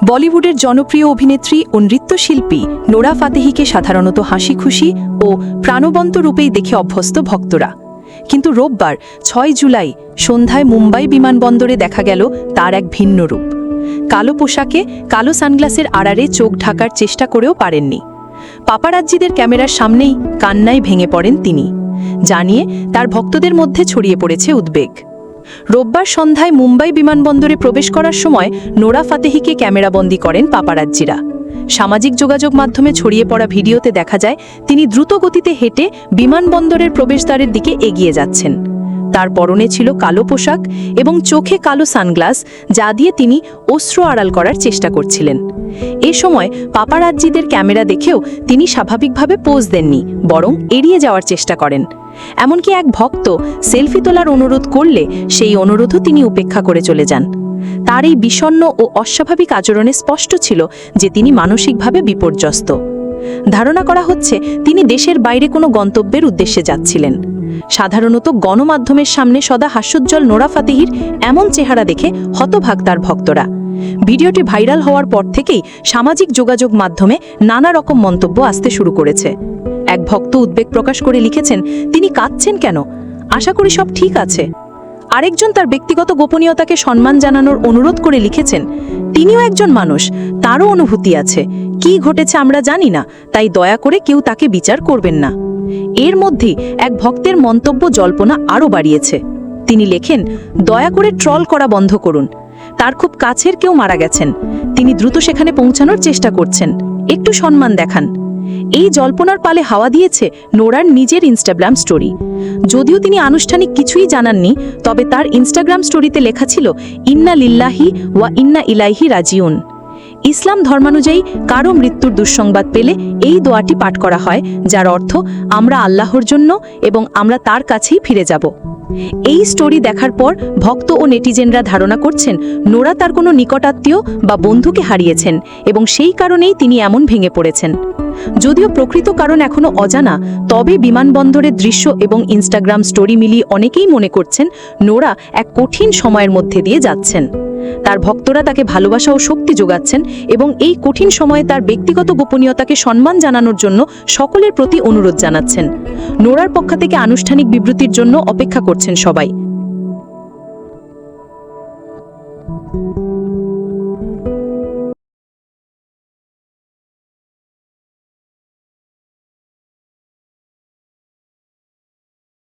বলিউডের জনপ্রিয় অভিনেত্রী ও নৃত্যশিল্পী নোরা ফাতেহিকে সাধারণত হাসি খুশি ও প্রাণবন্ত রূপেই দেখে অভ্যস্ত ভক্তরা। কিন্তু রোববার ৬ জুলাই সন্ধ্যায় মুম্বাই বিমানবন্দরে দেখা গেল তার এক ভিন্ন রূপ। কালো পোশাকে, কালো সানগ্লাসের আড়ালে চোখ ঢাকার চেষ্টা করেও পারেননি। পাপারাজ্জিদের ক্যামেরার সামনেই কান্নায় ভেঙে পড়েন তিনি। জানিয়ে তার ভক্তদের মধ্যে ছড়িয়ে পড়েছে উদ্বেগ। রোববার সন্ধ্যায় মুম্বাই বিমানবন্দরে প্রবেশ করার সময় নোরা ফাতেহিকে ক্যামেরাবন্দি করেন পাপারাজ্জিরা। সামাজিক যোগাযোগ মাধ্যমে ছড়িয়ে পড়া ভিডিওতে দেখা যায় তিনি দ্রুত গতিতে হেঁটে বিমানবন্দরের প্রবেশদ্বারের দিকে এগিয়ে যাচ্ছেন। তার পরনে ছিল কালো পোশাক এবং চোখে কালো সানগ্লাস, যা দিয়ে তিনি অশ্রু আড়াল করার চেষ্টা করছিলেন। এ সময় পাপারাজ্জিদের ক্যামেরা দেখেও তিনি স্বাভাবিকভাবে পোজ দেননি, বরং এড়িয়ে যাওয়ার চেষ্টা করেন। এমনকি এক ভক্ত সেলফি তোলার অনুরোধ করলে সেই অনুরোধও তিনি উপেক্ষা করে চলে যান। তার এই বিষণ্ণ ও অস্বাভাবিক আচরণে স্পষ্ট ছিল যে তিনি মানসিকভাবে বিপর্যস্ত। ধারণা করা হচ্ছে তিনি দেশের বাইরে কোনো গন্তব্যের উদ্দেশ্যে যাচ্ছিলেন। সাধারণত গণমাধ্যমের সামনে সদা হাস্যোজ্জ্বল নোরা ফাতেহির এমন চেহারা দেখে হতভাগ তার ভক্তরা। ভিডিওটি ভাইরাল হওয়ার পর থেকেই সামাজিক যোগাযোগ মাধ্যমে নানা রকম মন্তব্য আসতে শুরু করেছে। এক ভক্ত উদ্বেগ প্রকাশ করে লিখেছেন, তিনি কাঁদছেন কেন? আশা করি সব ঠিক আছে। আরেকজন তার ব্যক্তিগত গোপনীয়তাকে সম্মান জানানোর অনুরোধ করে লিখেছেন, তিনিও একজন মানুষ, তারও অনুভূতি আছে। কি ঘটেছে আমরা জানি না, তাই দয়া করে কেউ তাকে বিচার করবেন না। এর মধ্যেই এক ভক্তের মন্তব্য জল্পনা আরও বাড়িয়েছে। তিনি লেখেন, দয়া করে ট্রল করা বন্ধ করুন। তার খুব কাছের কেউ মারা গেছেন, তিনি দ্রুত সেখানে পৌঁছানোর চেষ্টা করছেন, একটু সম্মান দেখান। এই জল্পনার পালে হাওয়া দিয়েছে নোরার নিজের ইনস্টাগ্রাম স্টোরি। যদিও তিনি আনুষ্ঠানিক কিছুই জানাননি, তবে তার ইনস্টাগ্রাম স্টোরিতে লেখা ছিল, ইন্না লিল্লাহি ওয়া ইন্না ইলাইহি রাজিউন। ইসলাম ধর্মানুযায়ী কারো মৃত্যুর দুঃসংবাদ পেলে এই দোয়াটি পাঠ করা হয়, যার অর্থ আমরা আল্লাহর জন্য এবং আমরা তার কাছেই ফিরে যাব। এই স্টোরি দেখার পর ভক্ত ও নেটিজেনরা ধারণা করছেন নোরা তার কোনো নিকটাত্মীয় বা বন্ধুকে হারিয়েছেন এবং সেই কারণেই তিনি এমন ভেঙে পড়েছেন। যদিও প্রকৃত কারণ এখনো অজানা, তবে বিমানবন্দরের দৃশ্য এবং ইনস্টাগ্রাম স্টোরি মিলিয়ে অনেকেই মনে করছেন নোরা এক কঠিন সময়ের মধ্যে দিয়ে যাচ্ছেন। তার ভক্তরা তাকে ভালোবাসা ও শক্তি যোগাচ্ছেন এবং এই কঠিন সময়ে তার ব্যক্তিগত গোপনীয়তাকে সম্মান জানানোর জন্য সকলের প্রতি অনুরোধ জানাচ্ছেন। নোরার পক্ষ থেকে আনুষ্ঠানিক বিবৃতির জন্য অপেক্ষা করছেন সবাই।